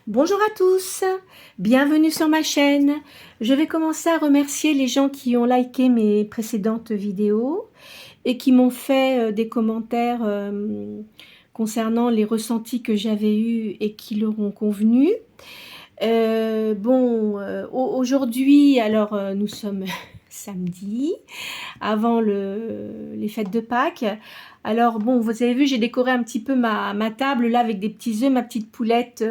Bonjour à tous, bienvenue sur ma chaîne. Je vais commencer à remercier les gens qui ont liké mes précédentes vidéos et qui m'ont fait des commentaires concernant les ressentis que j'avais eus et qui leur ont convenu. Aujourd'hui, alors nous sommes samedi, avant les fêtes de Pâques. Alors bon, vous avez vu, j'ai décoré un petit peu ma table là avec des petits œufs, ma petite poulette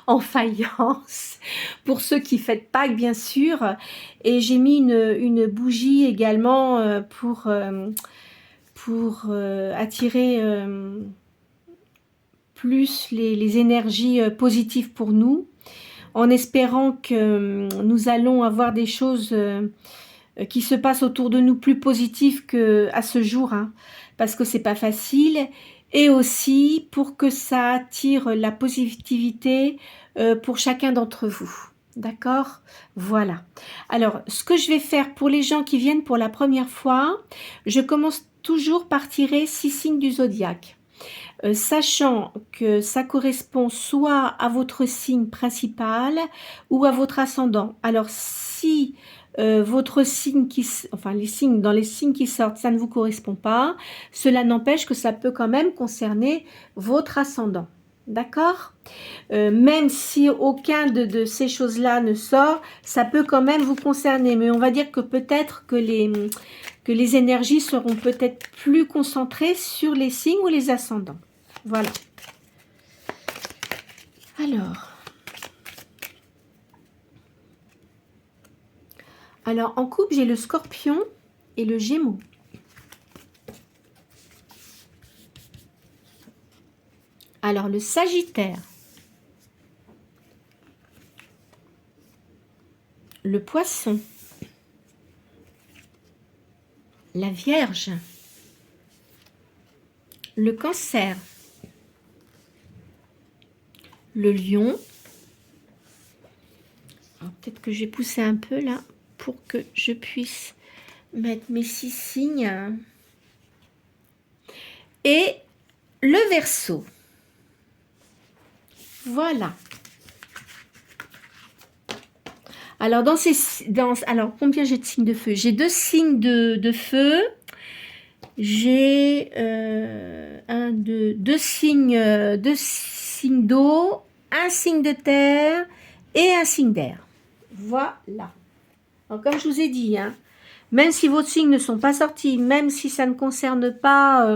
en faïence, pour ceux qui fêtent Pâques bien sûr. Et j'ai mis une bougie également pour attirer plus les énergies positives pour nous, en espérant que nous allons avoir des choses qui se passent autour de nous plus positives qu'à ce jour, hein, parce que c'est pas facile, et aussi pour que ça attire la positivité pour chacun d'entre vous. D'accord? Voilà. Alors, ce que je vais faire pour les gens qui viennent pour la première fois, je commence toujours par tirer 6 signes du zodiaque. Sachant que ça correspond soit à votre signe principal ou à votre ascendant. Alors si votre signe les signes dans les signes qui sortent, ça ne vous correspond pas, cela n'empêche que ça peut quand même concerner votre ascendant. D'accord? Même si aucun de ces choses-là ne sort, ça peut quand même vous concerner. Mais on va dire que peut-être que les énergies seront peut-être plus concentrées sur les signes ou les ascendants. Voilà. Alors en couple, j'ai le Scorpion et le Gémeaux. Alors le Sagittaire, le Poisson, la Vierge, le Cancer, le Lion. Peut-être que je vais pousser un peu là pour que je puisse mettre mes 6 signes. Et le Verseau. Voilà. Alors, alors combien j'ai de signes de feu? J'ai 2 signes de feu. J'ai deux signes d'eau, un signe de terre et un signe d'air. Voilà. Alors, comme je vous ai dit, hein, même si vos signes ne sont pas sortis, même si ça ne concerne pas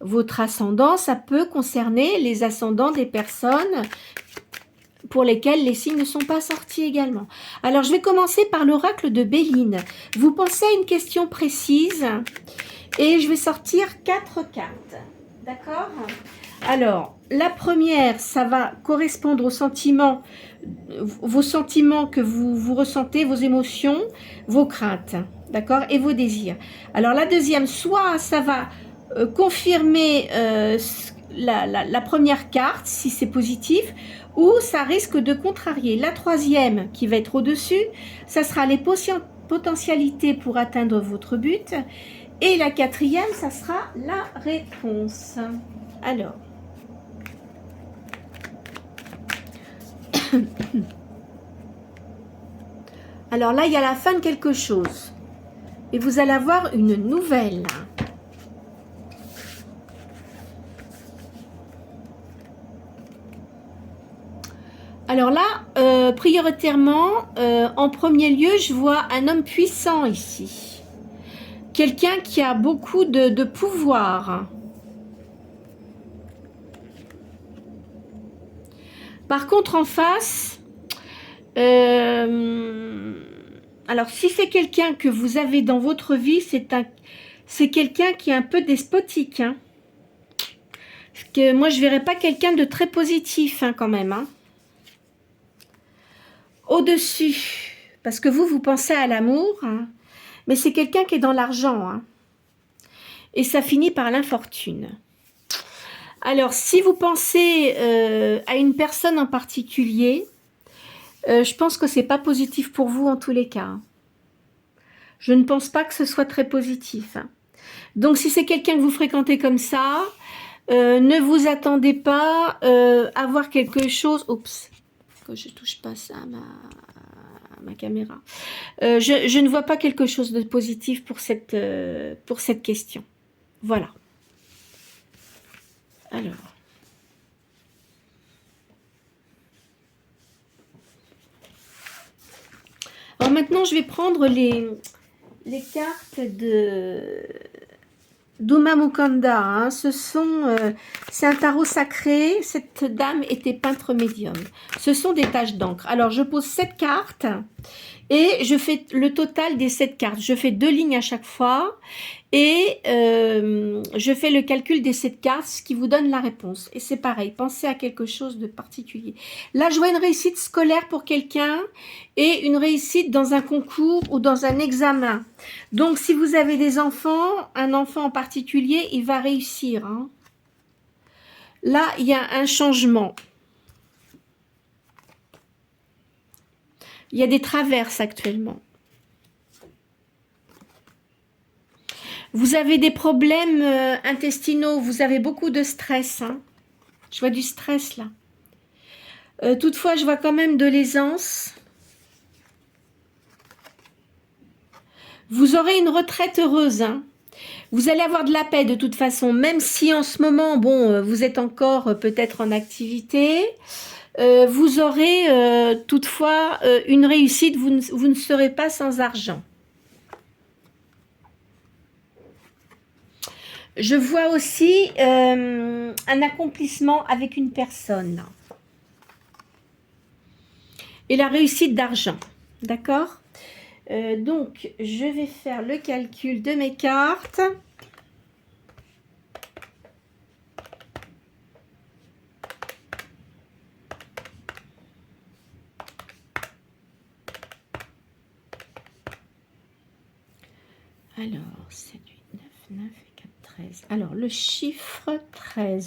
votre ascendant, ça peut concerner les ascendants des personnes pour lesquelles les signes ne sont pas sortis également. Alors, je vais commencer par l'oracle de Béline. Vous pensez à une question précise et je vais sortir 4 cartes. D'accord? Alors, la première, ça va correspondre aux sentiments, vos sentiments que vous ressentez, vos émotions, vos craintes, d'accord? Et vos désirs. Alors, la deuxième, soit ça va confirmer la première carte, si c'est positif, ou ça risque de contrarier. La troisième, qui va être au-dessus, ça sera les potentialités pour atteindre votre but. Et la quatrième, ça sera la réponse. Alors là, il y a la fin de quelque chose. Et vous allez avoir une nouvelle. Alors là, prioritairement, en premier lieu, je vois un homme puissant ici. Quelqu'un qui a beaucoup de pouvoir. Par contre, en face, alors si c'est quelqu'un que vous avez dans votre vie, c'est quelqu'un qui est un peu despotique. Hein. Parce que moi, je ne verrais pas quelqu'un de très positif hein, quand même. Hein. Au-dessus, parce que vous pensez à l'amour, hein, mais c'est quelqu'un qui est dans l'argent. Hein, et ça finit par l'infortune. Alors, si vous pensez à une personne en particulier, je pense que c'est pas positif pour vous en tous les cas. Je ne pense pas que ce soit très positif. Donc, si c'est quelqu'un que vous fréquentez comme ça, Ne vous attendez pas à voir quelque chose. Oups, que je touche pas ça à ma caméra. Je ne vois pas quelque chose de positif pour cette question. Voilà. Alors maintenant, je vais prendre les cartes d'Uma Mukanda. Hein. C'est un tarot sacré. Cette dame était peintre médium. Ce sont des taches d'encre. Alors, je pose 7 cartes et je fais le total des 7 cartes. Je fais 2 lignes à chaque fois et je fais le calcul des 7 cartes, ce qui vous donne la réponse. Et c'est pareil, pensez à quelque chose de particulier. Là, je vois une réussite scolaire pour quelqu'un et une réussite dans un concours ou dans un examen. Donc, si vous avez des enfants, un enfant en particulier, il va réussir. Hein. Là, il y a un changement. Il y a des traverses actuellement. Vous avez des problèmes intestinaux, vous avez beaucoup de stress. Hein. Je vois du stress là. Toutefois, je vois quand même de l'aisance. Vous aurez une retraite heureuse. Hein. Vous allez avoir de la paix de toute façon, même si en ce moment, bon, vous êtes encore peut-être en activité. Vous aurez toutefois une réussite, vous ne serez pas sans argent. Je vois aussi un accomplissement avec une personne. Et la réussite d'argent. D'accord ? Donc, je vais faire le calcul de mes cartes. Alors, 7, 8, 9, 9 et 4, 13. Alors, le chiffre 13.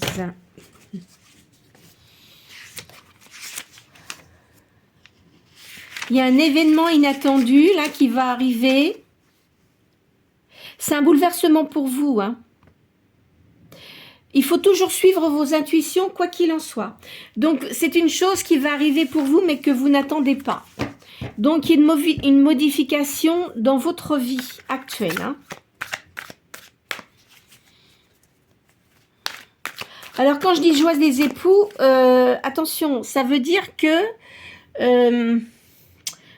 Il y a un événement inattendu, là, qui va arriver. C'est un bouleversement pour vous, hein. Il faut toujours suivre vos intuitions, quoi qu'il en soit. Donc, c'est une chose qui va arriver pour vous, mais que vous n'attendez pas. Donc, il y a une modification dans votre vie actuelle. Hein. Alors, quand je dis joie des époux, attention, ça veut dire que...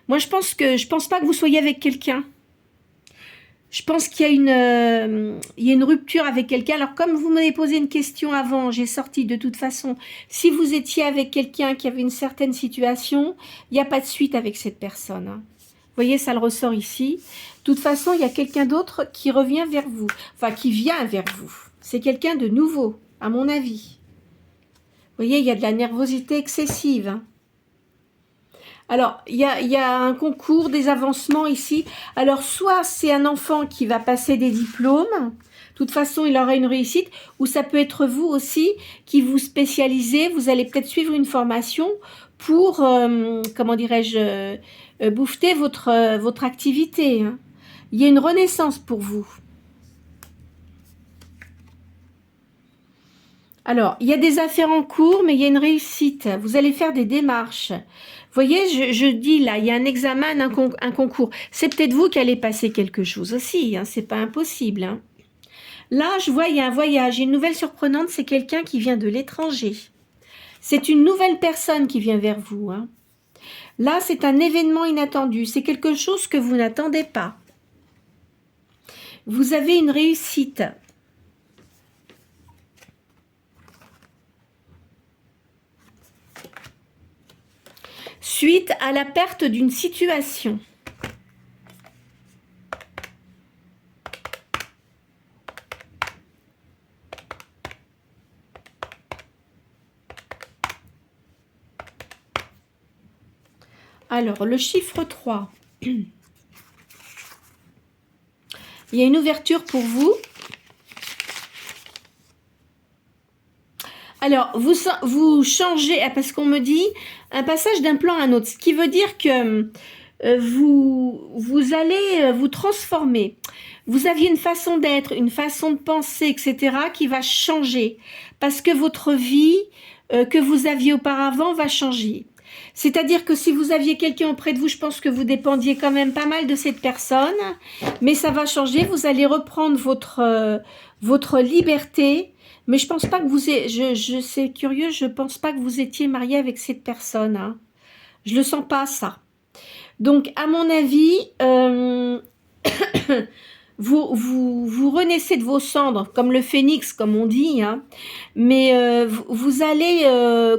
moi, je pense pas que vous soyez avec quelqu'un. Je pense qu'il y a une rupture avec quelqu'un. Alors, comme vous m'avez posé une question avant, j'ai sorti de toute façon. Si vous étiez avec quelqu'un qui avait une certaine situation, il n'y a pas de suite avec cette personne. Hein. Vous voyez, ça le ressort ici. De toute façon, il y a quelqu'un d'autre qui revient vers vous. Enfin, qui vient vers vous. C'est quelqu'un de nouveau, à mon avis. Vous voyez, il y a de la nervosité excessive. Hein. Alors, il y a un concours, des avancements ici. Alors, soit c'est un enfant qui va passer des diplômes, de toute façon, il aura une réussite, ou ça peut être vous aussi qui vous spécialisez, vous allez peut-être suivre une formation pour, comment dirais-je, booster votre activité. Hein. Il y a une renaissance pour vous. Alors, il y a des affaires en cours, mais il y a une réussite. Vous allez faire des démarches. Vous voyez, je dis là, il y a un examen, un concours. C'est peut-être vous qui allez passer quelque chose aussi, hein, c'est pas impossible. Hein. Là, je vois, il y a un voyage. Une nouvelle surprenante, c'est quelqu'un qui vient de l'étranger. C'est une nouvelle personne qui vient vers vous. Hein. Là, c'est un événement inattendu. C'est quelque chose que vous n'attendez pas. Vous avez une réussite. Suite à la perte d'une situation. Alors, le chiffre 3. Il y a une ouverture pour vous. Alors, vous changez, parce qu'on me dit un passage d'un plan à un autre. Ce qui veut dire que vous allez vous transformer. Vous aviez une façon d'être, une façon de penser, etc. qui va changer parce que votre vie que vous aviez auparavant va changer. C'est-à-dire que si vous aviez quelqu'un auprès de vous, je pense que vous dépendiez quand même pas mal de cette personne, mais ça va changer, vous allez reprendre votre liberté, mais je pense pas que vous ayez, c'est curieux, je pense pas que vous étiez marié avec cette personne, hein. Je le sens pas, ça. Donc, à mon avis, vous renaissez de vos cendres, comme le phénix, comme on dit, hein, mais vous allez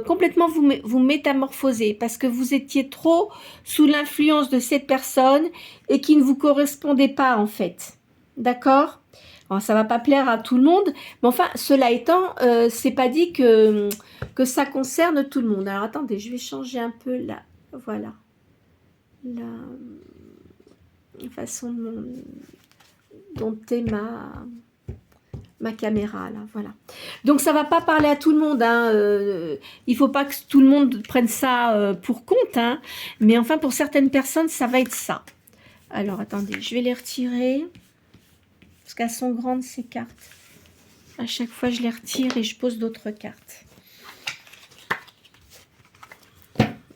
complètement vous métamorphoser parce que vous étiez trop sous l'influence de cette personne et qui ne vous correspondait pas, en fait. D'accord ? Alors, ça va pas plaire à tout le monde, mais enfin, cela étant, c'est pas dit que ça concerne tout le monde. Alors, attendez, je vais changer un peu là. Voilà. La façon dont est ma caméra là, voilà. Donc ça va pas parler à tout le monde, hein. Il faut pas que tout le monde prenne ça pour compte, hein. Mais enfin pour certaines personnes ça va être ça. Alors attendez, je vais les retirer parce qu'elles sont grandes ces cartes. À chaque fois je les retire et je pose d'autres cartes.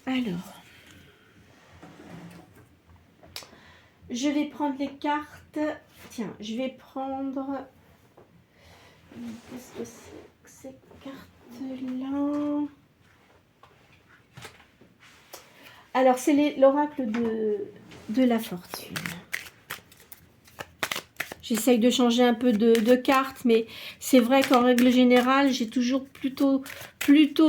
Alors. Je vais prendre les cartes. Tiens, je vais prendre... Qu'est-ce que c'est que ces cartes-là? Alors, c'est l'oracle de la fortune. J'essaye de changer un peu de cartes, mais c'est vrai qu'en règle générale, j'ai toujours plutôt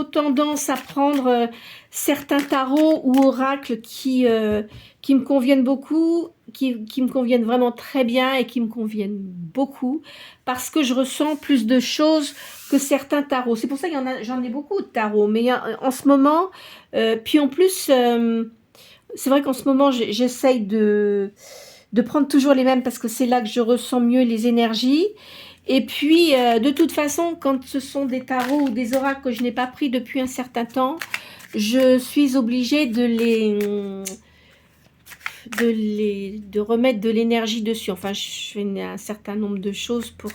tendance à prendre certains tarots ou oracles qui me conviennent beaucoup, qui me conviennent vraiment très bien et qui me conviennent beaucoup, parce que je ressens plus de choses que certains tarots. C'est pour ça qu'il y en a, j'en ai beaucoup de tarots, mais en ce moment, puis en plus, c'est vrai qu'en ce moment, j'essaye de prendre toujours les mêmes parce que c'est là que je ressens mieux les énergies. Et puis, de toute façon, quand ce sont des tarots ou des oracles que je n'ai pas pris depuis un certain temps, je suis obligée de remettre de l'énergie dessus. Enfin, je fais un certain nombre de choses pour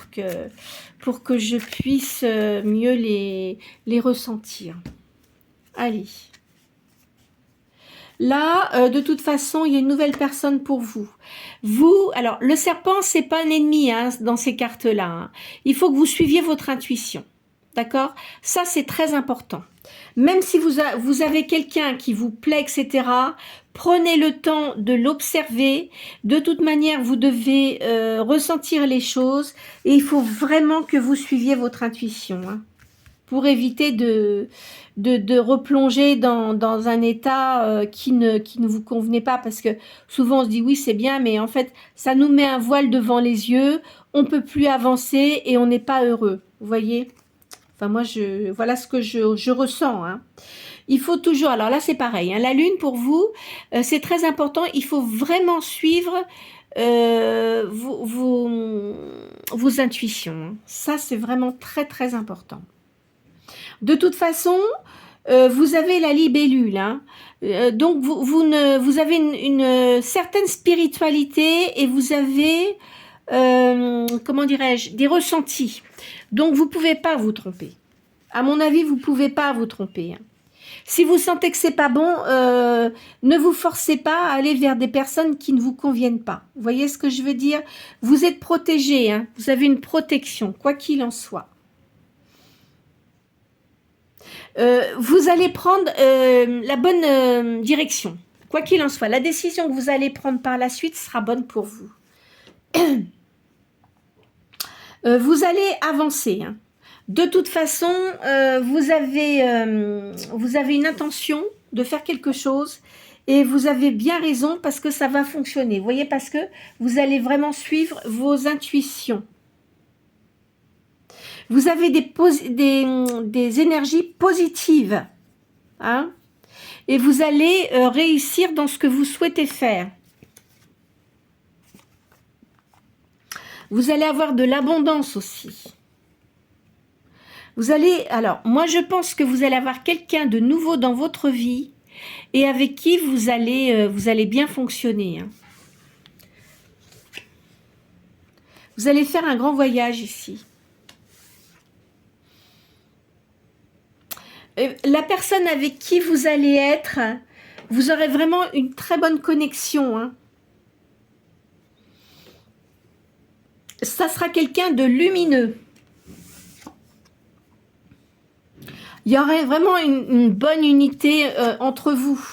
que je puisse mieux les ressentir. Allez. Là, de toute façon, il y a une nouvelle personne pour vous. Vous, alors, le serpent, c'est pas un ennemi hein, dans ces cartes-là. Hein. Il faut que vous suiviez votre intuition. D'accord? Ça, c'est très important. Même si vous avez quelqu'un qui vous plaît, etc., prenez le temps de l'observer. De toute manière, vous devez ressentir les choses. Et il faut vraiment que vous suiviez votre intuition. Hein, pour éviter de replonger dans un état qui ne vous convenait pas, parce que souvent on se dit oui c'est bien, mais en fait ça nous met un voile devant les yeux, on peut plus avancer et on n'est pas heureux, vous voyez. Enfin moi voilà ce que je ressens. Hein. Il faut toujours, alors là c'est pareil, hein, la lune pour vous c'est très important, il faut vraiment suivre vos intuitions. Hein. Ça c'est vraiment très très important. De toute façon, vous avez la libellule, hein. Donc vous avez une certaine spiritualité et vous avez, comment dirais-je, des ressentis. Donc vous ne pouvez pas vous tromper. À mon avis, vous ne pouvez pas vous tromper. Hein. Si vous sentez que c'est pas bon, ne vous forcez pas à aller vers des personnes qui ne vous conviennent pas. Vous voyez ce que je veux dire? Vous êtes protégé, hein. Vous avez une protection, quoi qu'il en soit. Vous allez prendre la bonne direction. Quoi qu'il en soit, la décision que vous allez prendre par la suite sera bonne pour vous. Vous allez avancer. Hein. De toute façon, vous avez une intention de faire quelque chose et vous avez bien raison parce que ça va fonctionner. Vous voyez, parce que vous allez vraiment suivre vos intuitions. Vous avez des énergies positives. Hein, et vous allez réussir dans ce que vous souhaitez faire. Vous allez avoir de l'abondance aussi. Vous allez, alors, moi je pense que vous allez avoir quelqu'un de nouveau dans votre vie et avec qui vous allez bien fonctionner. Hein. Vous allez faire un grand voyage ici. La personne avec qui vous allez être, vous aurez vraiment une très bonne connexion. Hein. Ça sera quelqu'un de lumineux. Il y aurait vraiment une bonne unité entre vous.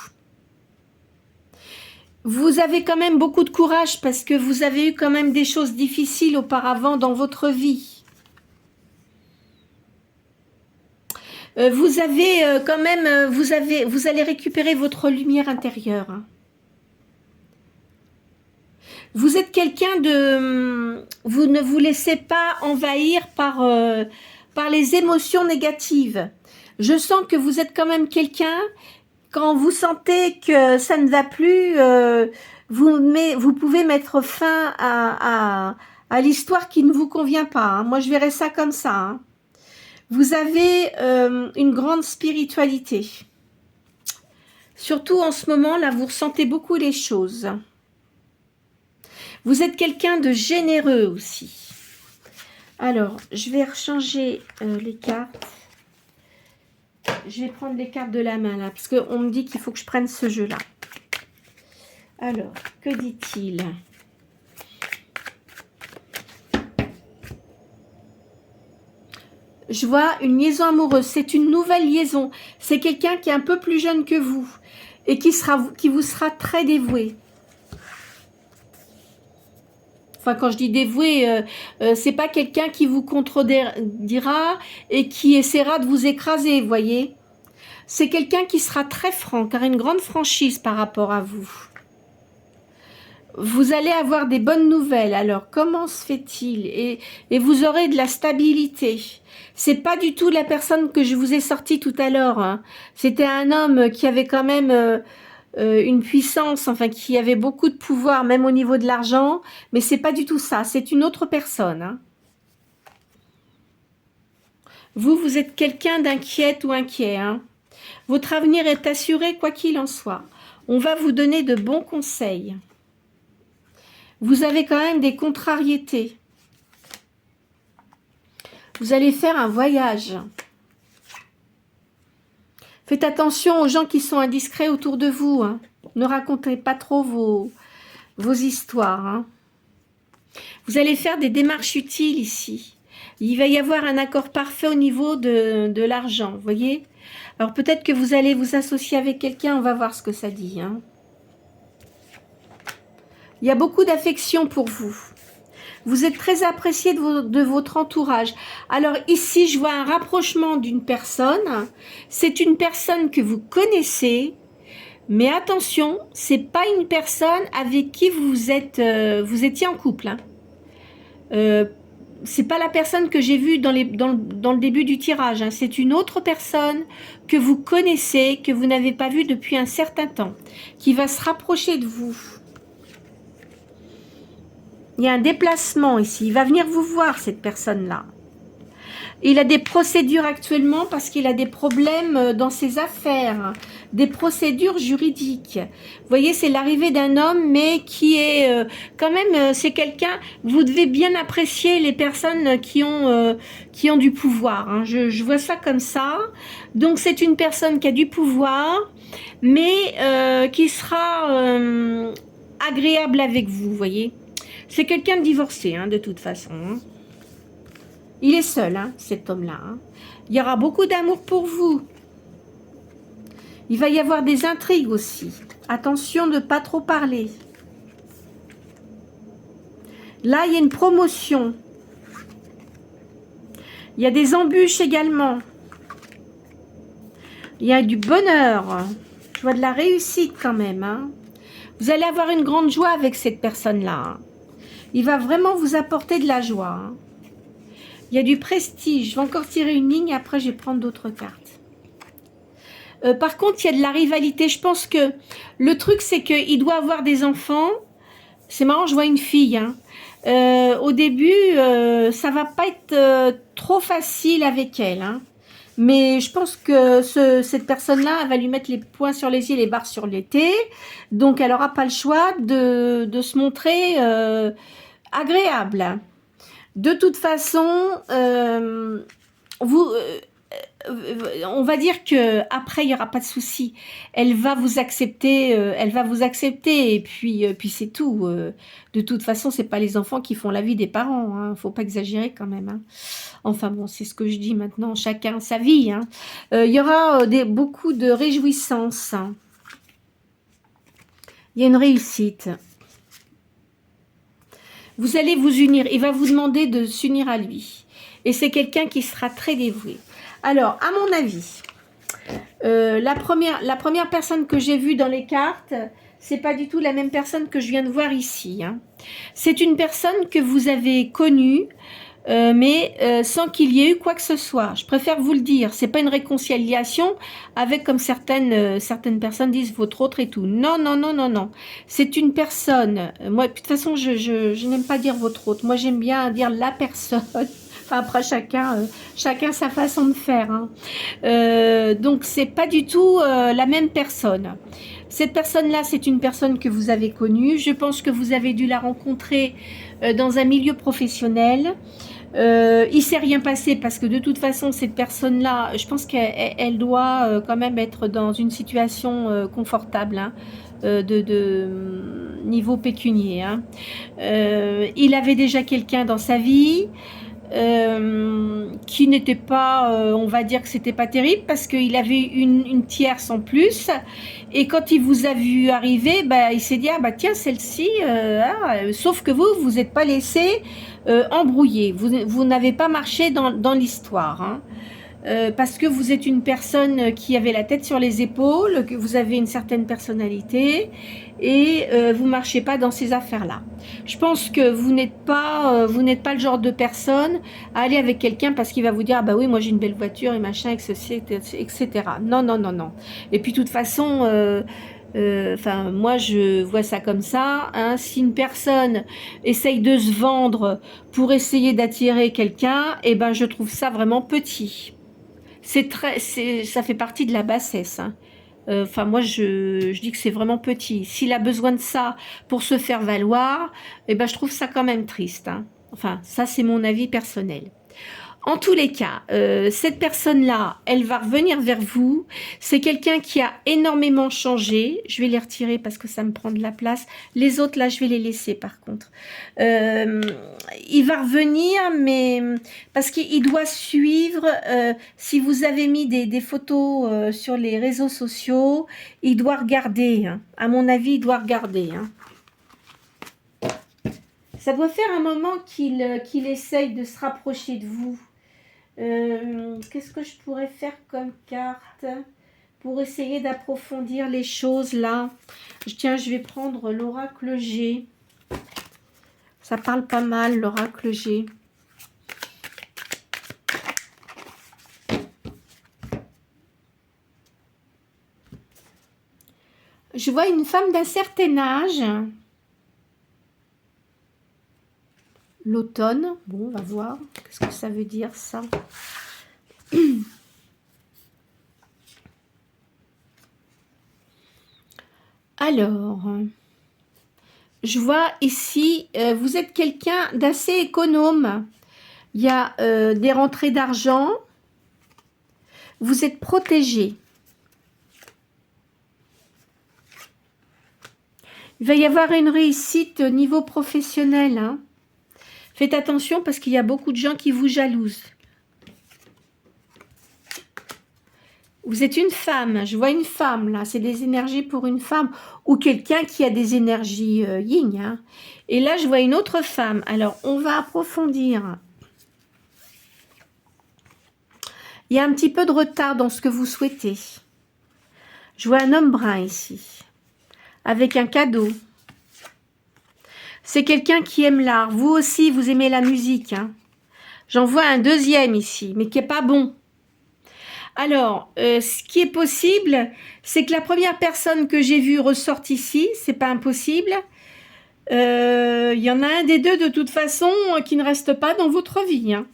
Vous avez quand même beaucoup de courage parce que vous avez eu quand même des choses difficiles auparavant dans votre vie. Vous avez quand même, vous allez récupérer votre lumière intérieure. Hein. Vous êtes quelqu'un de... Vous ne vous laissez pas envahir par les émotions négatives. Je sens que vous êtes quand même quelqu'un, quand vous sentez que ça ne va plus, vous pouvez mettre fin à l'histoire qui ne vous convient pas. Hein. Moi, je verrais ça comme ça. Hein. Vous avez une grande spiritualité. Surtout en ce moment, là, vous ressentez beaucoup les choses. Vous êtes quelqu'un de généreux aussi. Alors, je vais rechanger les cartes. Je vais prendre les cartes de la main, là, parce qu'on me dit qu'il faut que je prenne ce jeu-là. Alors, que dit-il ? Je vois une liaison amoureuse. C'est une nouvelle liaison. C'est quelqu'un qui est un peu plus jeune que vous et qui vous sera très dévoué. Enfin, quand je dis dévoué, c'est pas quelqu'un qui vous contredira et qui essaiera de vous écraser, vous voyez. C'est quelqu'un qui sera très franc, car une grande franchise par rapport à vous. Vous allez avoir des bonnes nouvelles. Alors, comment se fait-il ? Et vous aurez de la stabilité. C'est pas du tout la personne que je vous ai sortie tout à l'heure. Hein. C'était un homme qui avait quand même... une puissance, enfin qui avait beaucoup de pouvoir, même au niveau de l'argent, mais c'est pas du tout ça, c'est une autre personne. Hein. Vous êtes quelqu'un d'inquiète ou inquiet. Hein. Votre avenir est assuré quoi qu'il en soit. On va vous donner de bons conseils. Vous avez quand même des contrariétés. Vous allez faire un voyage. Faites attention aux gens qui sont indiscrets autour de vous. Hein. Ne racontez pas trop vos histoires. Hein. Vous allez faire des démarches utiles ici. Il va y avoir un accord parfait au niveau de l'argent, vous voyez. Alors peut-être que vous allez vous associer avec quelqu'un, on va voir ce que ça dit. Hein. Il y a beaucoup d'affection pour vous. Vous êtes très apprécié de votre entourage. Alors ici, je vois un rapprochement d'une personne. C'est une personne que vous connaissez. Mais attention, c'est pas une personne avec qui vous étiez en couple. Hein. C'est pas la personne que j'ai vue dans le début du tirage. Hein. C'est une autre personne que vous connaissez, que vous n'avez pas vue depuis un certain temps, qui va se rapprocher de vous. Il y a un déplacement ici. Il va venir vous voir, cette personne-là. Il a des procédures actuellement parce qu'il a des problèmes dans ses affaires, des procédures juridiques. Vous voyez, c'est l'arrivée d'un homme, mais qui est quand même, c'est quelqu'un, vous devez bien apprécier les personnes qui ont du pouvoir. Hein. Je vois ça comme ça. Donc, c'est une personne qui a du pouvoir, mais qui sera agréable avec vous, vous voyez. C'est quelqu'un de divorcé, hein, de toute façon. Hein. Il est seul, hein, cet homme-là. Hein. Il y aura beaucoup d'amour pour vous. Il va y avoir des intrigues aussi. Attention de ne pas trop parler. Là, il y a une promotion. Il y a des embûches également. Il y a du bonheur. Je vois de la réussite quand même. Hein. Vous allez avoir une grande joie avec cette personne-là. Hein. Il va vraiment vous apporter de la joie. Hein. Il y a du prestige. Je vais encore tirer une ligne et après je vais prendre d'autres cartes. Par contre, il y a de la rivalité. Je pense que le truc, c'est qu'il doit avoir des enfants. C'est marrant, je vois une fille. Hein. Au début, ça va pas être trop facile avec elle. Hein. Mais je pense que cette personne-là va lui mettre les points sur les i, les barres sur les t. Donc, elle n'aura pas le choix de se montrer agréable. De toute façon, on va dire que après il y aura pas de souci. Elle va vous accepter, et puis c'est tout. De toute façon, c'est pas les enfants qui font la vie des parents. Hein. Faut pas exagérer quand même. Hein. Enfin bon, c'est ce que je dis maintenant. Chacun sa vie. Hein. Il y aura beaucoup de réjouissances. Hein. Il y a une réussite. Vous allez vous unir. Il va vous demander de s'unir à lui. Et c'est quelqu'un qui sera très dévoué. Alors, à mon avis, la première personne que j'ai vue dans les cartes, c'est pas du tout la même personne que je viens de voir ici. Hein. C'est une personne que vous avez connue, mais sans qu'il y ait eu quoi que ce soit. Je préfère vous le dire. C'est pas une réconciliation avec, comme certaines personnes disent, votre autre et tout. Non, non, non, non, non. C'est une personne. Moi, de toute façon, je n'aime pas dire votre autre. Moi, j'aime bien dire la personne. Enfin, après, chacun sa façon de faire. Hein. Donc, c'est pas du tout la même personne. Cette personne-là, c'est une personne que vous avez connue. Je pense que vous avez dû la rencontrer dans un milieu professionnel. Il s'est rien passé parce que de toute façon, cette personne-là, je pense qu'elle doit quand même être dans une situation confortable. Hein. De niveau pécunier. Hein. Il avait déjà quelqu'un dans sa vie. Qui n'était pas, on va dire que c'était pas terrible parce qu'il avait une tierce en plus et quand il vous a vu arriver, bah, il s'est dit ah bah tiens celle-ci, sauf que vous n'êtes pas laissé embrouiller, vous n'avez pas marché dans l'histoire. Hein. Parce que vous êtes une personne qui avait la tête sur les épaules, que vous avez une certaine personnalité et vous marchez pas dans ces affaires-là. Je pense que vous n'êtes pas le genre de personne à aller avec quelqu'un parce qu'il va vous dire ah bah oui moi j'ai une belle voiture et machin etc. Non non non non. Et puis de toute façon enfin moi je vois ça comme ça. Hein, si une personne essaye de se vendre pour essayer d'attirer quelqu'un, eh ben je trouve ça vraiment petit. Ça fait partie de la bassesse. Hein. Enfin, moi, je dis que c'est vraiment petit. S'il a besoin de ça pour se faire valoir, eh ben, je trouve ça quand même triste. Hein. Enfin, ça, c'est mon avis personnel. En tous les cas, cette personne-là, elle va revenir vers vous. C'est quelqu'un qui a énormément changé. Je vais les retirer parce que ça me prend de la place. Les autres, là, je vais les laisser par contre. Il va revenir, mais parce qu'il doit suivre. Si vous avez mis des photos sur les réseaux sociaux, il doit regarder. Hein. À mon avis, il doit regarder. Hein. Ça doit faire un moment qu'il essaye de se rapprocher de vous. Qu'est-ce que je pourrais faire comme carte pour essayer d'approfondir les choses là? Tiens, je vais prendre l'oracle G. Ça parle pas mal, l'oracle G. Je vois une femme d'un certain âge. L'automne. Bon, on va voir. Qu'est-ce que ça veut dire, ça? Alors, je vois ici, vous êtes quelqu'un d'assez économe. Il y a des rentrées d'argent. Vous êtes protégé. Il va y avoir une réussite au niveau professionnel. Hein. Faites attention parce qu'il y a beaucoup de gens qui vous jalousent. Vous êtes une femme, je vois une femme là, c'est des énergies pour une femme ou quelqu'un qui a des énergies yin. Hein. Et là, je vois une autre femme. Alors, on va approfondir. Il y a un petit peu de retard dans ce que vous souhaitez. Je vois un homme brun ici, avec un cadeau. C'est quelqu'un qui aime l'art. Vous aussi, vous aimez la musique. Hein. J'en vois un deuxième ici, mais qui n'est pas bon. Alors, ce qui est possible, c'est que la première personne que j'ai vue ressorte ici. C'est pas impossible. Il y en a un des deux, de toute façon, qui ne reste pas dans votre vie. Hein.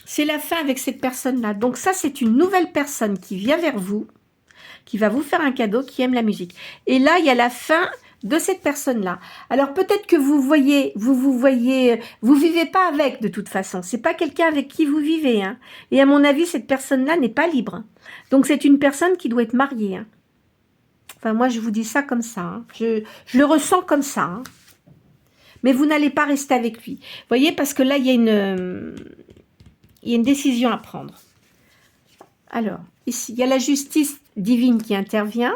C'est la fin avec cette personne-là. Donc ça, c'est une nouvelle personne qui vient vers vous, qui va vous faire un cadeau, qui aime la musique. Et là, il y a la fin de cette personne-là. Alors peut-être que vous voyez, vous vivez pas avec de toute façon. C'est pas quelqu'un avec qui vous vivez. Hein. Et à mon avis, cette personne-là n'est pas libre. Donc c'est une personne qui doit être mariée. Hein. Enfin, moi, je vous dis ça comme ça. Hein. Je le ressens comme ça. Hein. Mais vous n'allez pas rester avec lui. Vous voyez, parce que là, il y a une décision à prendre. Alors, ici, il y a la justice divine qui intervient.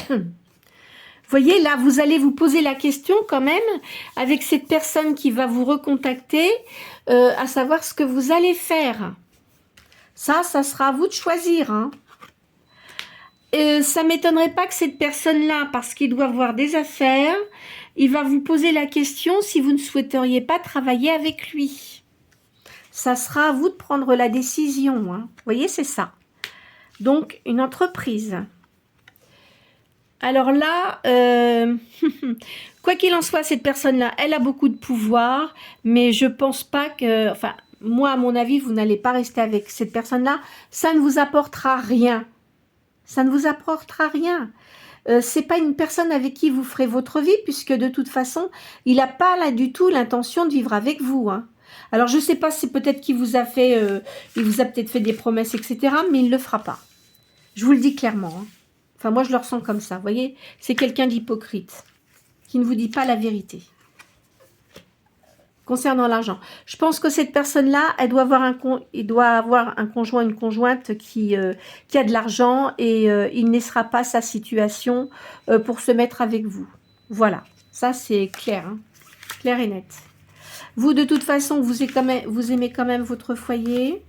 Vous voyez, là, vous allez vous poser la question quand même, avec cette personne qui va vous recontacter, à savoir ce que vous allez faire. Ça sera à vous de choisir. Hein. Ça ne m'étonnerait pas que cette personne-là, parce qu'il doit avoir des affaires, il va vous poser la question si vous ne souhaiteriez pas travailler avec lui. Ça sera à vous de prendre la décision. Hein. Vous voyez, c'est ça. Donc, une entreprise. Alors là, quoi qu'il en soit, cette personne-là, elle a beaucoup de pouvoir, mais je pense pas que... Enfin, moi, à mon avis, vous n'allez pas rester avec cette personne-là. Ça ne vous apportera rien. Ça ne vous apportera rien. C'est pas une personne avec qui vous ferez votre vie, puisque de toute façon, il n'a pas là du tout l'intention de vivre avec vous. Hein. Alors, je sais pas, c'est peut-être qu'il vous a fait... il vous a peut-être fait des promesses, etc., mais il ne le fera pas. Je vous le dis clairement. Hein. Enfin, moi, je le ressens comme ça. Vous voyez, c'est quelqu'un d'hypocrite qui ne vous dit pas la vérité. Concernant l'argent, je pense que cette personne-là, il doit avoir un conjoint, une conjointe qui a de l'argent et il ne laissera pas sa situation pour se mettre avec vous. Voilà, ça c'est clair, hein, clair et net. Vous, de toute façon, vous aimez quand même votre foyer.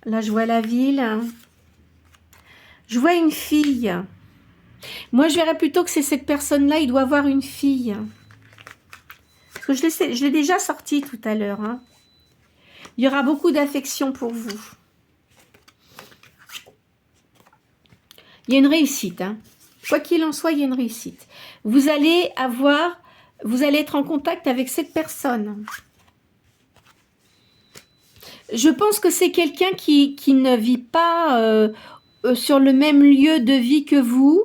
Là, je vois la ville. Je vois une fille. Moi, je verrais plutôt que c'est cette personne-là, il doit avoir une fille. Parce que je l'ai déjà sorti tout à l'heure. Hein. Il y aura beaucoup d'affection pour vous. Il y a une réussite. Hein. Quoi qu'il en soit, il y a une réussite. Vous allez être en contact avec cette personne. Je pense que c'est quelqu'un qui ne vit pas sur le même lieu de vie que vous.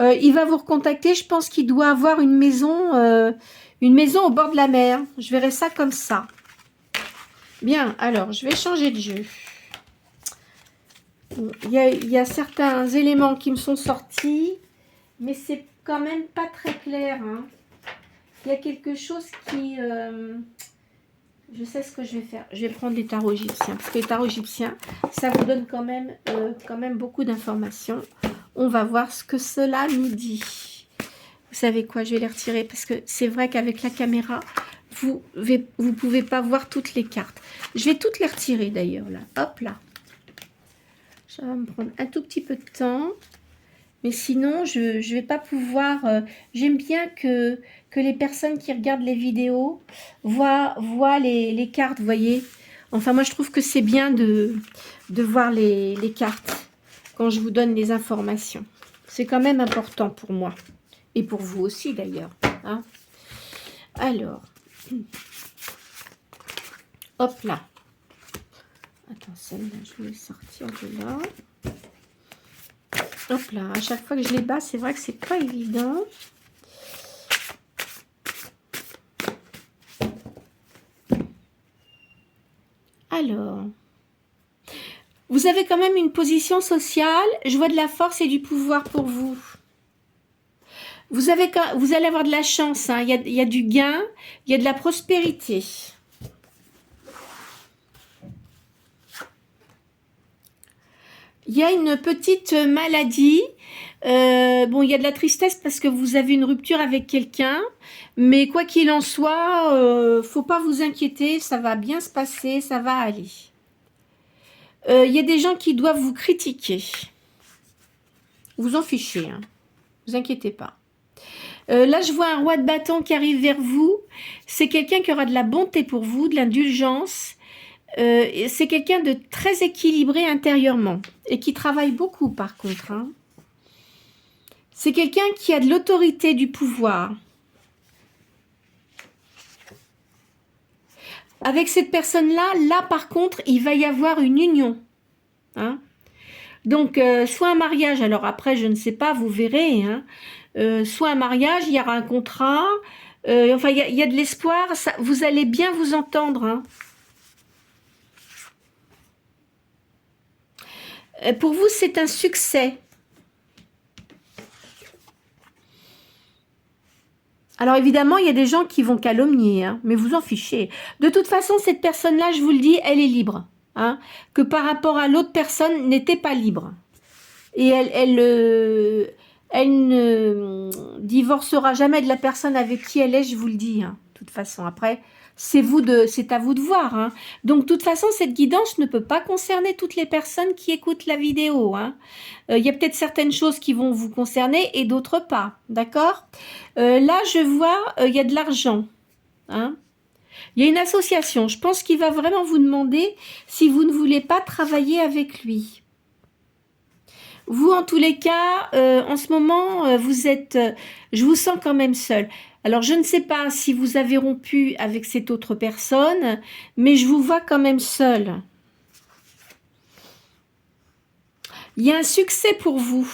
Il va vous recontacter. Je pense qu'il doit avoir une maison au bord de la mer. Je verrai ça comme ça. Bien, alors, je vais changer de jeu. Il y a certains éléments qui me sont sortis, mais c'est quand même pas très clair. Hein. Il y a quelque chose qui... je sais ce que je vais faire. Je vais prendre les tarots égyptiens, parce que les tarots égyptiens, ça vous donne quand même beaucoup d'informations. On va voir ce que cela nous dit. Vous savez quoi, je vais les retirer, parce que c'est vrai qu'avec la caméra, vous pouvez pas voir toutes les cartes. Je vais toutes les retirer d'ailleurs, là. Hop, là. Ça va me prendre un tout petit peu de temps. Mais sinon, je vais pas pouvoir... J'aime bien que les personnes qui regardent les vidéos voient les cartes, vous voyez. Enfin, moi, je trouve que c'est bien de voir les cartes quand je vous donne les informations. C'est quand même important pour moi. Et pour vous aussi, d'ailleurs. Hein. Alors. Hop là. Attends, celle-là, je vais sortir de là. Hop là, à chaque fois que je les bats, c'est vrai que c'est pas évident. Alors, vous avez quand même une position sociale. Je vois de la force et du pouvoir pour vous. Vous allez avoir de la chance. Hein. Il y a du gain, il y a de la prospérité. Il y a une petite maladie. Bon, il y a de la tristesse parce que vous avez une rupture avec quelqu'un. Mais quoi qu'il en soit, faut pas vous inquiéter. Ça va bien se passer, ça va aller. Il y a des gens qui doivent vous critiquer. Vous en fichez, hein. Vous inquiétez pas. Là, je vois un roi de bâton qui arrive vers vous. C'est quelqu'un qui aura de la bonté pour vous, de l'indulgence. C'est quelqu'un de très équilibré intérieurement et qui travaille beaucoup par contre. Hein. C'est quelqu'un qui a de l'autorité, du pouvoir. avec cette personne-là, là par contre, il va y avoir une union. Hein. Donc, soit un mariage, alors après, je ne sais pas, vous verrez. Hein. Soit un mariage, il y aura un contrat. Enfin, il y a de l'espoir. Vous allez bien vous entendre. Hein. Pour vous, c'est un succès. Alors évidemment, il y a des gens qui vont calomnier, hein, mais vous en fichez. De toute façon, cette personne-là, je vous le dis, elle est libre. Hein, que par rapport à l'autre personne, n'était pas libre. Et elle ne divorcera jamais de la personne avec qui elle est, je vous le dis. Hein, de toute façon, après, c'est à vous de voir. Hein. Donc, de toute façon, cette guidance ne peut pas concerner toutes les personnes qui écoutent la vidéo. Hein. Il y a peut-être certaines choses qui vont vous concerner et d'autres pas. D'accord? Là, je vois, il y a de l'argent. Hein. Il y a une association. Je pense qu'il va vraiment vous demander si vous ne voulez pas travailler avec lui. Vous, en tous les cas, en ce moment, vous êtes... je vous sens quand même seul. Alors, je ne sais pas si vous avez rompu avec cette autre personne, mais je vous vois quand même seul. Il y a un succès pour vous.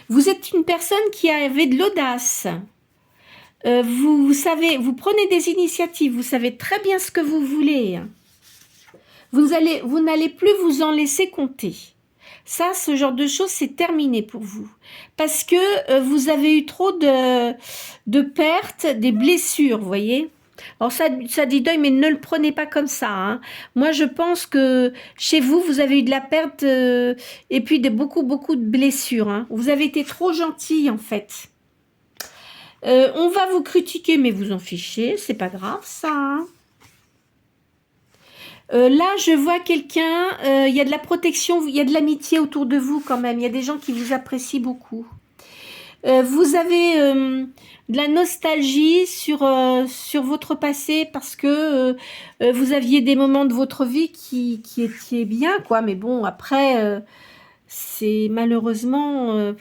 Vous êtes une personne qui avait de l'audace. Vous savez, vous prenez des initiatives, vous savez très bien ce que vous voulez. Vous n'allez plus vous en laisser compter. Ça, ce genre de choses, c'est terminé pour vous. Parce que vous avez eu trop de pertes, des blessures, vous voyez. Alors ça dit deuil, mais ne le prenez pas comme ça. Hein. Moi, je pense que chez vous, vous avez eu de la perte et puis beaucoup de blessures. Hein. Vous avez été trop gentil, en fait. On va vous critiquer, mais vous en fichez. C'est pas grave, ça. Hein. Là, je vois quelqu'un, il y a de la protection, il y a de l'amitié autour de vous quand même. Il y a des gens qui vous apprécient beaucoup. Vous avez de la nostalgie sur votre passé parce que vous aviez des moments de votre vie qui étaient bien, quoi. Mais bon, après, c'est malheureusement...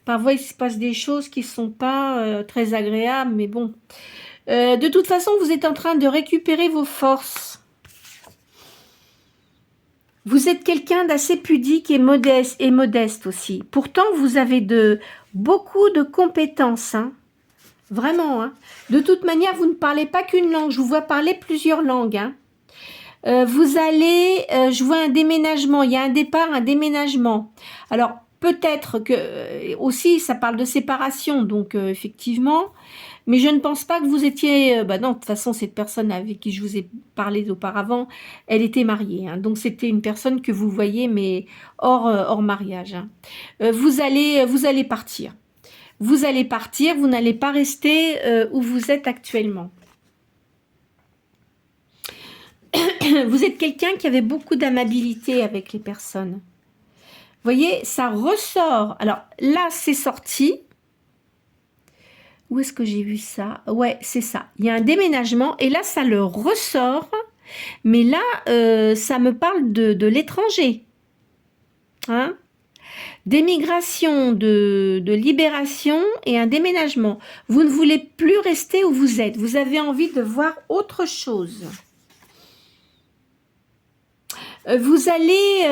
parfois, il se passe des choses qui ne sont pas très agréables, mais bon. De toute façon, vous êtes en train de récupérer vos forces. Vous êtes quelqu'un d'assez pudique et modeste aussi. Pourtant, vous avez beaucoup de compétences. Hein. Vraiment. Hein. De toute manière, vous ne parlez pas qu'une langue. Je vous vois parler plusieurs langues. Hein. Vous allez... je vois un déménagement. Il y a un départ, un déménagement. Alors, peut-être que... aussi, ça parle de séparation. Donc, effectivement... Mais je ne pense pas que vous étiez... non, de toute façon, cette personne avec qui je vous ai parlé auparavant, elle était mariée. Hein, donc, c'était une personne que vous voyez, mais hors mariage. Hein. Vous allez partir. Vous allez partir, vous n'allez pas rester où vous êtes actuellement. Vous êtes quelqu'un qui avait beaucoup d'amabilité avec les personnes. Vous voyez, ça ressort. Alors, là, c'est sorti. Où est-ce que j'ai vu ça? Ouais, c'est ça. Il y a un déménagement et là, ça le ressort. Mais là, ça me parle de l'étranger. Hein? D'émigration, de libération et un déménagement. Vous ne voulez plus rester où vous êtes. Vous avez envie de voir autre chose. Vous allez...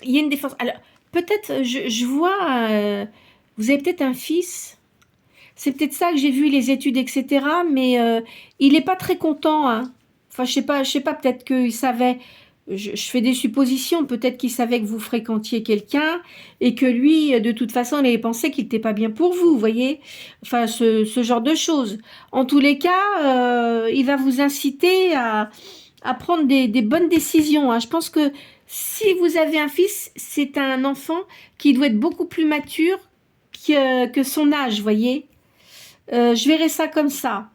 il y a une défense. Alors, peut-être, je vois... vous avez peut-être un fils... C'est peut-être ça que j'ai vu, les études, etc. Mais il n'est pas très content. Hein. Enfin, je sais pas, peut-être qu'il savait... Je fais des suppositions. Peut-être qu'il savait que vous fréquentiez quelqu'un et que lui, de toute façon, il avait pensé qu'il n'était pas bien pour vous, vous voyez. Enfin, ce genre de choses. En tous les cas, il va vous inciter à prendre des bonnes décisions. Hein. Je pense que si vous avez un fils, c'est un enfant qui doit être beaucoup plus mature que son âge, vous voyez. Je verrai ça comme ça.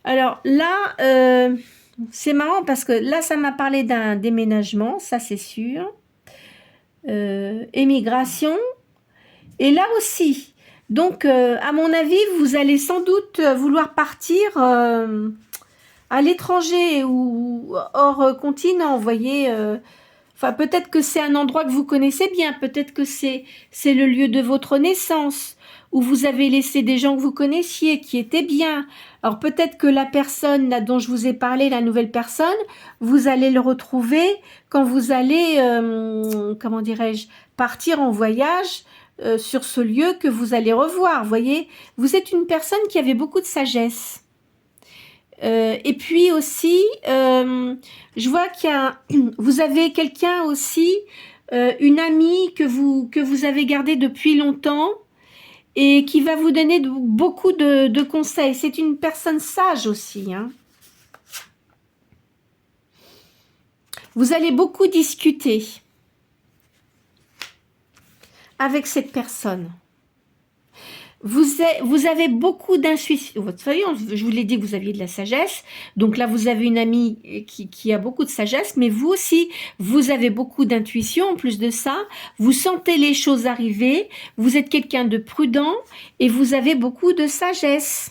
Alors là, c'est marrant parce que là, ça m'a parlé d'un déménagement, ça c'est sûr. Émigration. Et là aussi. Donc, à mon avis, vous allez sans doute vouloir partir à l'étranger ou hors continent, vous voyez. Enfin, peut-être que c'est un endroit que vous connaissez bien, peut-être que c'est le lieu de votre naissance, où vous avez laissé des gens que vous connaissiez, qui étaient bien. Alors peut-être que la personne là, dont je vous ai parlé, la nouvelle personne, vous allez le retrouver quand vous allez, comment dirais-je, partir en voyage sur ce lieu que vous allez revoir. Vous voyez, vous êtes une personne qui avait beaucoup de sagesse. Et puis aussi, je vois qu'il y a, vous avez quelqu'un aussi, une amie que vous avez gardée depuis longtemps et qui va vous donner beaucoup de conseils. C'est une personne sage aussi, hein. Vous allez beaucoup discuter avec cette personne. Vous avez beaucoup d'intuition. Vous savez, je vous l'ai dit que vous aviez de la sagesse. Donc là, vous avez une amie qui a beaucoup de sagesse, mais vous aussi, vous avez beaucoup d'intuition. En plus de ça, vous sentez les choses arriver. Vous êtes quelqu'un de prudent et vous avez beaucoup de sagesse.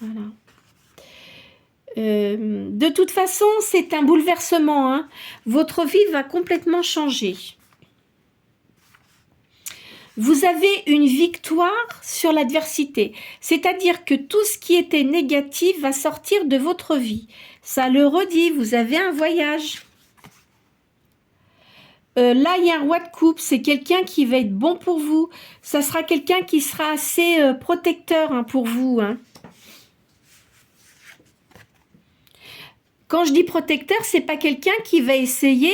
Voilà. De toute façon, c'est un bouleversement, hein. Votre vie va complètement changer. Vous avez une victoire sur l'adversité. C'est-à-dire que tout ce qui était négatif va sortir de votre vie. Ça le redit, vous avez un voyage. Là, il y a un roi de coupe. C'est quelqu'un qui va être bon pour vous. Ça sera quelqu'un qui sera assez protecteur, hein, pour vous, hein. Quand je dis protecteur, c'est pas quelqu'un qui va essayer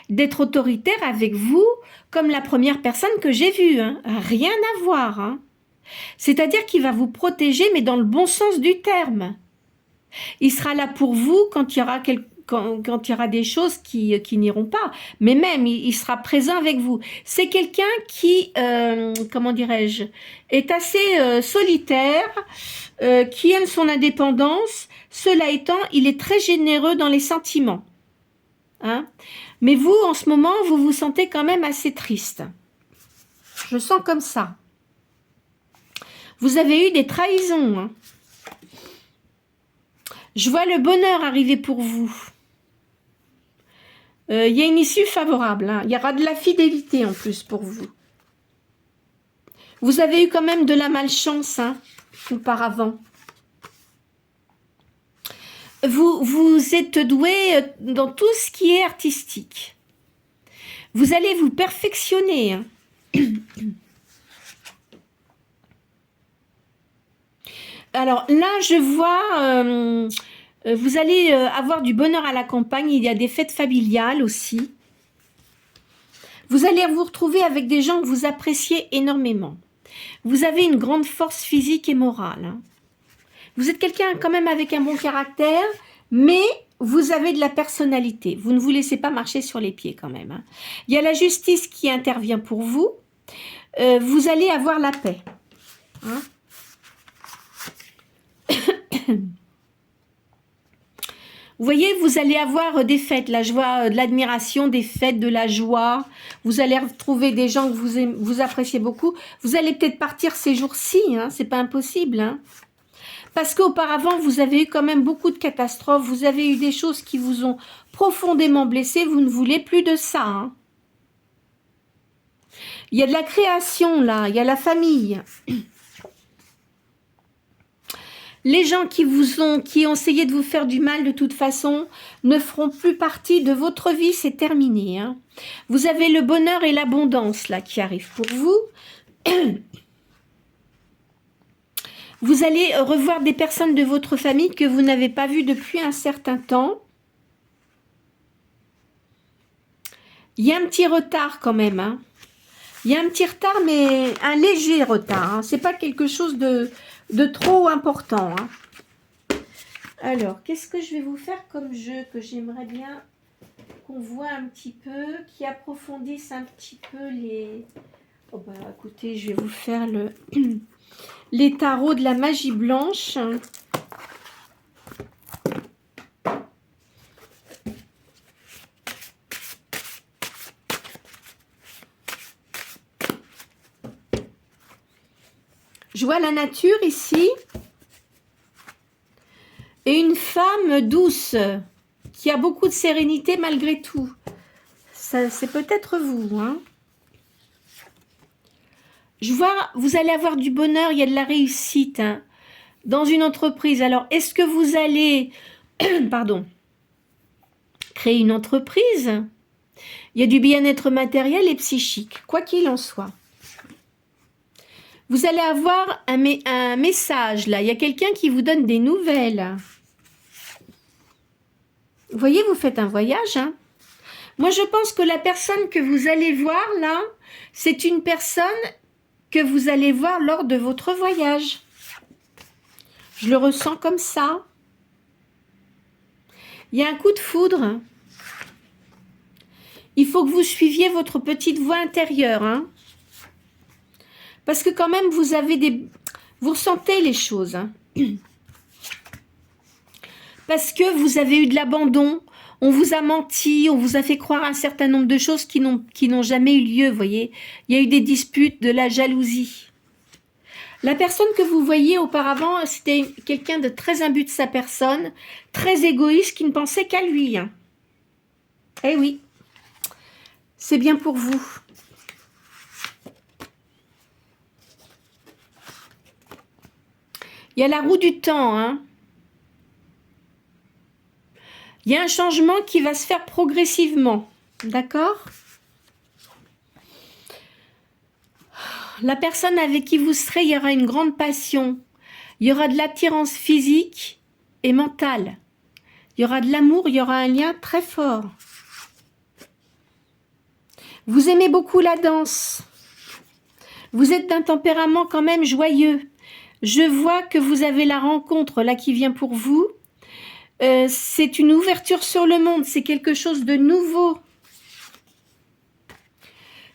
d'être autoritaire avec vous comme la première personne que j'ai vue, hein. Rien à voir, hein. C'est-à-dire qu'il va vous protéger, mais dans le bon sens du terme. Il sera là pour vous quand il y aura quand il y aura des choses qui n'iront pas. Mais même, il sera présent avec vous. C'est quelqu'un qui, comment dirais-je, est assez solitaire, qui aime son indépendance. Cela étant, il est très généreux dans les sentiments, hein. Mais vous, en ce moment, vous vous sentez quand même assez triste. Je sens comme ça. Vous avez eu des trahisons, hein. Je vois le bonheur arriver pour vous. Il y a une issue favorable, hein. Il y aura de la fidélité en plus pour vous. Vous avez eu quand même de la malchance, hein, auparavant. Vous êtes doué dans tout ce qui est artistique. Vous allez vous perfectionner, hein. Alors là, je vois, vous allez avoir du bonheur à la campagne. Il y a des fêtes familiales aussi. Vous allez vous retrouver avec des gens que vous appréciez énormément. Vous avez une grande force physique et morale, hein. Vous êtes quelqu'un quand même avec un bon caractère, mais vous avez de la personnalité. Vous ne vous laissez pas marcher sur les pieds quand même, hein. Il y a la justice qui intervient pour vous. Vous allez avoir la paix, hein. Vous voyez, vous allez avoir des fêtes, là je vois de l'admiration, des fêtes, de la joie. Vous allez retrouver des gens que vous appréciez beaucoup. Vous allez peut-être partir ces jours-ci, hein, c'est pas impossible, hein. Parce qu'auparavant, vous avez eu quand même beaucoup de catastrophes. Vous avez eu des choses qui vous ont profondément blessé. Vous ne voulez plus de ça, hein. Il y a de la création, là. Il y a la famille. Les gens qui ont essayé de vous faire du mal de toute façon ne feront plus partie de votre vie. C'est terminé, hein. Vous avez le bonheur et l'abondance, là, qui arrivent pour vous. Vous allez revoir des personnes de votre famille que vous n'avez pas vues depuis un certain temps. Il y a un petit retard quand même, hein. Il y a un petit retard, mais un léger retard, hein. C'est pas quelque chose de trop important, hein. Alors, qu'est-ce que je vais vous faire comme jeu que j'aimerais bien qu'on voit un petit peu, qui approfondisse un petit peu les... Oh bah écoutez, je vais vous faire les tarots de la magie blanche. Je vois la nature ici. et une femme douce, qui a beaucoup de sérénité malgré tout. C'est peut-être vous, hein. Je vois, vous allez avoir du bonheur, il y a de la réussite, hein, dans une entreprise. Alors, est-ce que vous allez, pardon, créer une entreprise? Il y a du bien-être matériel et psychique, quoi qu'il en soit. Vous allez avoir un message, là. Il y a quelqu'un qui vous donne des nouvelles. Vous voyez, vous faites un voyage, hein. Moi, je pense que la personne que vous allez voir, là, c'est une personne que vous allez voir lors de votre voyage. Je le ressens comme ça. Il y a un coup de foudre. Il faut que vous suiviez votre petite voix intérieure, hein. Parce que quand même, vous ressentez les choses, hein. Parce que vous avez eu de l'abandon, on vous a menti, on vous a fait croire un certain nombre de choses qui n'ont jamais eu lieu, vous voyez. Il y a eu des disputes, de la jalousie. La personne que vous voyez auparavant, c'était quelqu'un de très imbu de sa personne, très égoïste, qui ne pensait qu'à lui, hein. Eh oui, c'est bien pour vous. Il y a la roue du temps, hein. Il y a un changement qui va se faire progressivement, d'accord? La personne avec qui vous serez, il y aura une grande passion. Il y aura de l'attirance physique et mentale. Il y aura de l'amour, il y aura un lien très fort. Vous aimez beaucoup la danse. Vous êtes d'un tempérament quand même joyeux. Je vois que vous avez la rencontre là qui vient pour vous. C'est une ouverture sur le monde, c'est quelque chose de nouveau.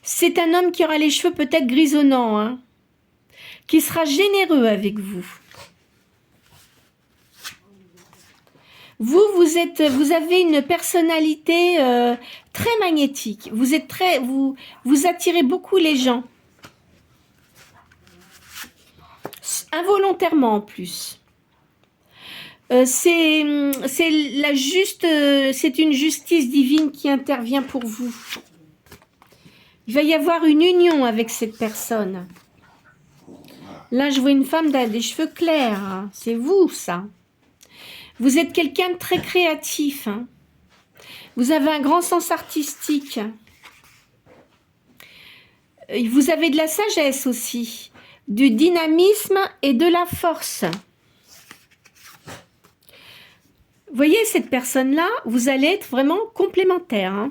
C'est un homme qui aura les cheveux peut-être grisonnants, hein, qui sera généreux avec vous. Vous avez une personnalité très magnétique. Vous attirez beaucoup les gens. Involontairement en plus. C'est une justice divine qui intervient pour vous. Il va y avoir une union avec cette personne. Là, je vois une femme des cheveux clairs, hein. C'est vous, ça. Vous êtes quelqu'un de très créatif, hein. Vous avez un grand sens artistique. Vous avez de la sagesse aussi, du dynamisme et de la force. Vous voyez, cette personne-là, vous allez être vraiment complémentaire, hein.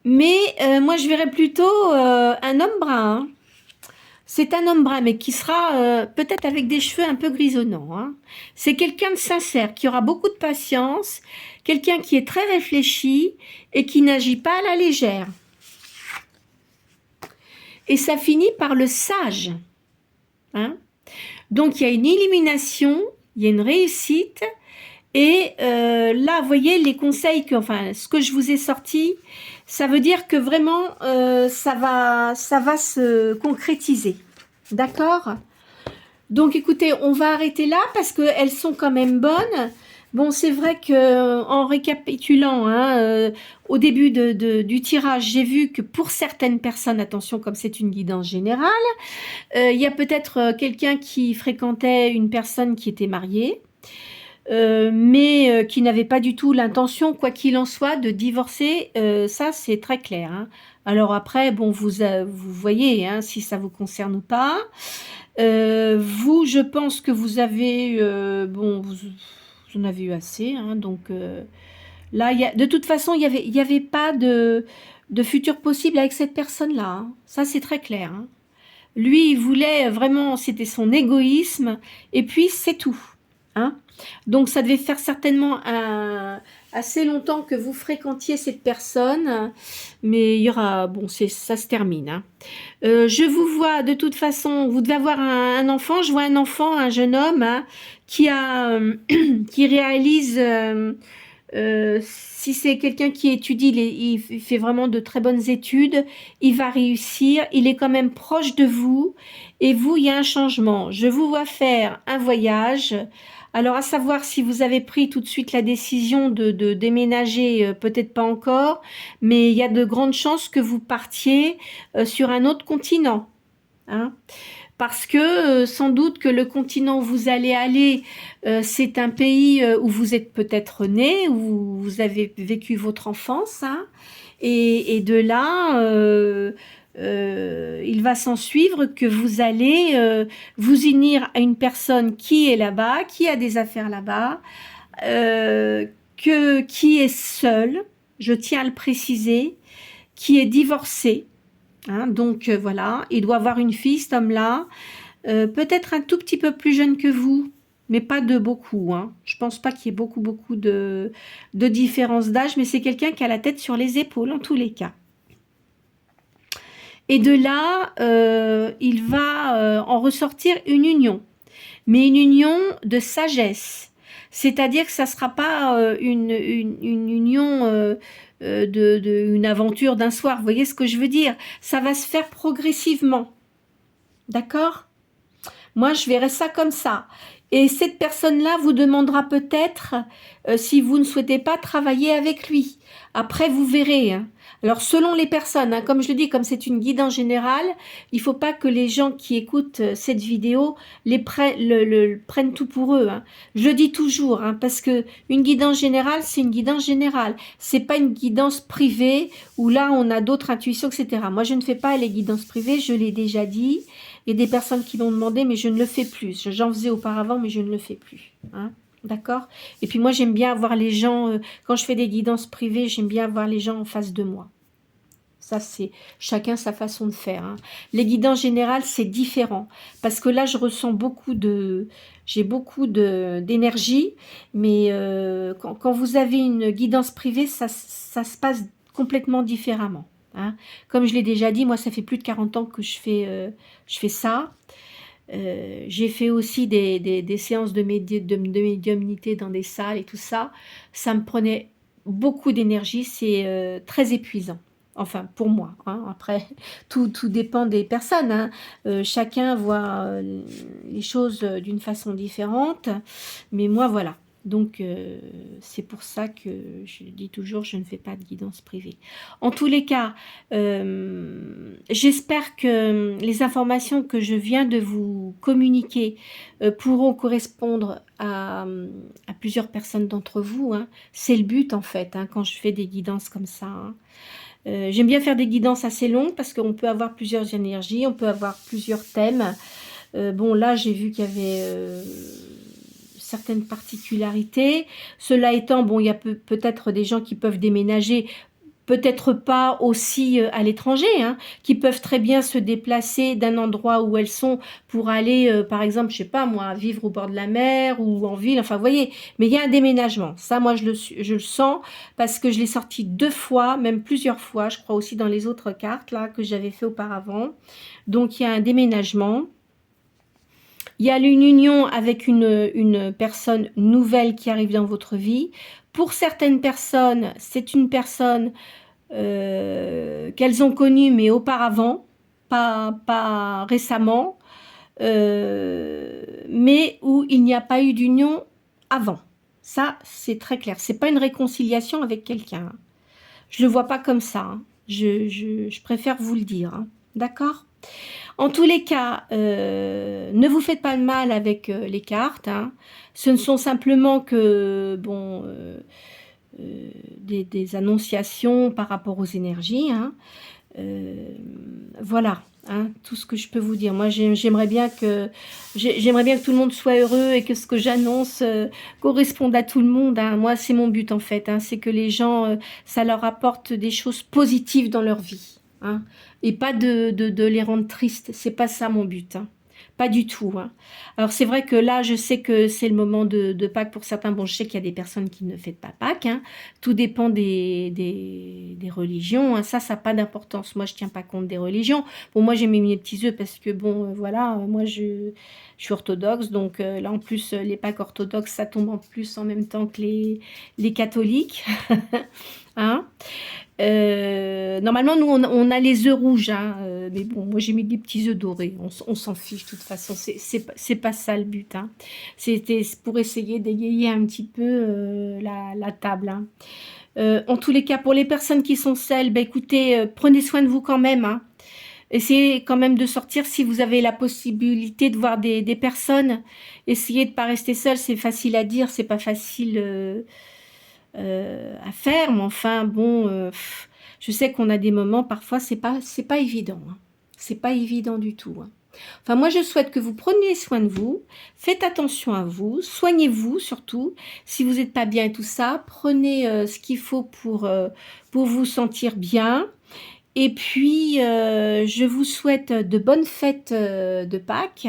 Mais moi, je verrais plutôt un homme brun, hein. C'est un homme brun, mais qui sera peut-être avec des cheveux un peu grisonnants, hein. C'est quelqu'un de sincère, qui aura beaucoup de patience, quelqu'un qui est très réfléchi et qui n'agit pas à la légère. Et ça finit par le sage, hein. Donc, il y a une illumination, il y a une réussite. Et là, vous voyez, les conseils, ce que je vous ai sorti, ça veut dire que vraiment, ça va se concrétiser. D'accord? Donc, écoutez, on va arrêter là parce qu'elles sont quand même bonnes. Bon, c'est vrai que en récapitulant, hein, au début du tirage, j'ai vu que pour certaines personnes, attention, comme c'est une guidance générale, il y a peut-être quelqu'un qui fréquentait une personne qui était mariée, mais qui n'avait pas du tout l'intention, quoi qu'il en soit, de divorcer. Ça, c'est très clair, hein. Alors après, bon, vous voyez, hein, si ça vous concerne ou pas. Vous, je pense que vous avez, bon, vous en avez eu assez, hein, donc là, de toute façon, il y avait pas de futur possible avec cette personne-là, hein. Ça, c'est très clair, hein. Lui, il voulait vraiment, c'était son égoïsme, et puis c'est tout, hein. Donc, ça devait faire certainement assez longtemps que vous fréquentiez cette personne, mais il y aura, bon, ça se termine, hein. Je vous vois, de toute façon, vous devez avoir un enfant. Je vois un enfant, un jeune homme, hein, qui réalise Si c'est quelqu'un qui étudie, il fait vraiment de très bonnes études, il va réussir, il est quand même proche de vous, et vous, il y a un changement. Je vous vois faire un voyage. Alors, à savoir si vous avez pris tout de suite la décision de déménager, peut-être pas encore, mais il y a de grandes chances que vous partiez sur un autre continent, hein. Parce que sans doute que le continent où vous allez aller, c'est un pays où vous êtes peut-être né, où vous avez vécu votre enfance, hein, et de là, il va s'en suivre que vous allez vous unir à une personne qui est là-bas, qui a des affaires là-bas, qui est seule, je tiens à le préciser, qui est divorcée. Hein, donc voilà, il doit avoir une fille, cet homme-là, peut-être un tout petit peu plus jeune que vous, mais pas de beaucoup. Hein. Je pense pas qu'il y ait beaucoup de différence d'âge, mais c'est quelqu'un qui a la tête sur les épaules en tous les cas. Et de là, il va en ressortir une union, mais une union de sagesse. C'est-à-dire que ça ne sera pas une union une aventure d'un soir. Vous voyez ce que je veux dire? Ça va se faire progressivement. D'accord? Moi, je verrai ça comme ça. Et cette personne-là vous demandera peut-être si vous ne souhaitez pas travailler avec lui. Après, vous verrez. Hein. Alors, selon les personnes, hein, comme je le dis, comme c'est une guidance générale, il ne faut pas que les gens qui écoutent cette vidéo prennent tout pour eux. Hein. Je le dis toujours, hein, parce que une guidance générale, c'est une guidance générale. C'est pas une guidance privée où là, on a d'autres intuitions, etc. Moi, je ne fais pas les guidances privées, je l'ai déjà dit. Il y a des personnes qui m'ont demandé, mais je ne le fais plus. J'en faisais auparavant, mais je ne le fais plus. Hein. D'accord? Et puis moi, j'aime bien avoir les gens, quand je fais des guidances privées, j'aime bien avoir les gens en face de moi. Ça, c'est chacun sa façon de faire. Hein. Les guidances générales, c'est différent. Parce que là, je ressens j'ai beaucoup d'énergie. Mais quand vous avez une guidance privée, ça se passe complètement différemment. Hein. Comme je l'ai déjà dit, moi, ça fait plus de 40 ans que je fais ça. J'ai fait aussi des séances de médiumnité dans des salles et tout ça. Ça me prenait beaucoup d'énergie. C'est très épuisant. Enfin, pour moi. Hein. Après, tout dépend des personnes. Hein. Chacun voit les choses d'une façon différente. Mais moi, voilà. Donc, c'est pour ça que je dis toujours, je ne fais pas de guidance privée. En tous les cas, j'espère que les informations que je viens de vous communiquer pourront correspondre à plusieurs personnes d'entre vous. Hein. C'est le but, en fait, hein, quand je fais des guidances comme ça. Hein. J'aime bien faire des guidances assez longues parce qu'on peut avoir plusieurs énergies, on peut avoir plusieurs thèmes. Bon, là, j'ai vu qu'il y avait certaines particularités. Cela étant, bon, il y a peut-être des gens qui peuvent déménager, peut-être pas aussi à l'étranger, hein, qui peuvent très bien se déplacer d'un endroit où elles sont pour aller, par exemple, je sais pas moi, vivre au bord de la mer ou en ville, enfin, vous voyez, mais il y a un déménagement. Ça, moi, je le sens parce que je l'ai sorti 2 fois, même plusieurs fois, je crois aussi dans les autres cartes là que j'avais fait auparavant. Donc, il y a un déménagement. Il y a une union avec une personne nouvelle qui arrive dans votre vie. Pour certaines personnes, c'est une personne qu'elles ont connue, mais auparavant, pas récemment, mais où il n'y a pas eu d'union avant. Ça, c'est très clair. C'est pas une réconciliation avec quelqu'un. Je le vois pas comme ça. Hein. Je préfère vous le dire. Hein. D'accord ? En tous les cas, ne vous faites pas de mal avec les cartes. Hein. Ce ne sont simplement que bon, des annonciations par rapport aux énergies. Hein. Voilà, hein, tout ce que je peux vous dire. Moi, j'aimerais bien que tout le monde soit heureux et que ce que j'annonce corresponde à tout le monde. Hein. Moi, c'est mon but en fait. Hein, c'est que les gens, ça leur apporte des choses positives dans leur vie. Hein, et pas de les rendre tristes. C'est pas ça mon but. Hein. pas du tout, hein. Alors c'est vrai que là, je sais que c'est le moment de Pâques pour certains. Bon, je sais qu'il y a des personnes qui ne fêtent pas Pâques, hein. Tout dépend des religions, hein. Ça n'a pas d'importance. Moi, je tiens pas compte des religions. Bon, moi, j'ai mis mes petits œufs parce que, bon, voilà, moi, je suis orthodoxe. Donc là, en plus, les Pâques orthodoxes, ça tombe en plus en même temps que les catholiques. Hein. Normalement, nous, on a les œufs rouges, hein, mais bon, moi, j'ai mis des petits œufs dorés. On s'en fiche, de toute façon. C'est pas ça le but, hein. C'était pour essayer d'égayer un petit peu la table, hein. En tous les cas, pour les personnes qui sont seules, bah, écoutez, prenez soin de vous quand même, hein. Essayez quand même de sortir si vous avez la possibilité de voir des personnes. Essayez de ne pas rester seul. C'est facile à dire, c'est pas facile à faire, mais enfin, bon, je sais qu'on a des moments, parfois, c'est pas évident, hein. C'est pas évident du tout, hein. Enfin, moi, je souhaite que vous preniez soin de vous, faites attention à vous, soignez-vous surtout. Si vous n'êtes pas bien et tout ça, prenez ce qu'il faut pour vous sentir bien. Et puis, je vous souhaite de bonnes fêtes de Pâques.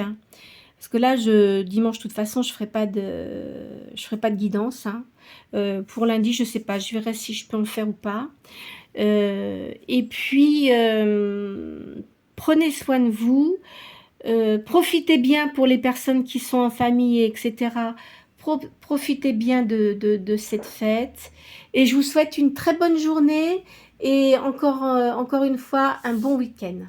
Parce que là, dimanche, de toute façon, je ferai pas de guidance, hein. Pour lundi, je sais pas, je verrai si je peux en le faire ou pas. Et puis, prenez soin de vous. Profitez bien pour les personnes qui sont en famille, etc. Profitez bien de cette fête. Et je vous souhaite une très bonne journée et encore une fois un bon week-end.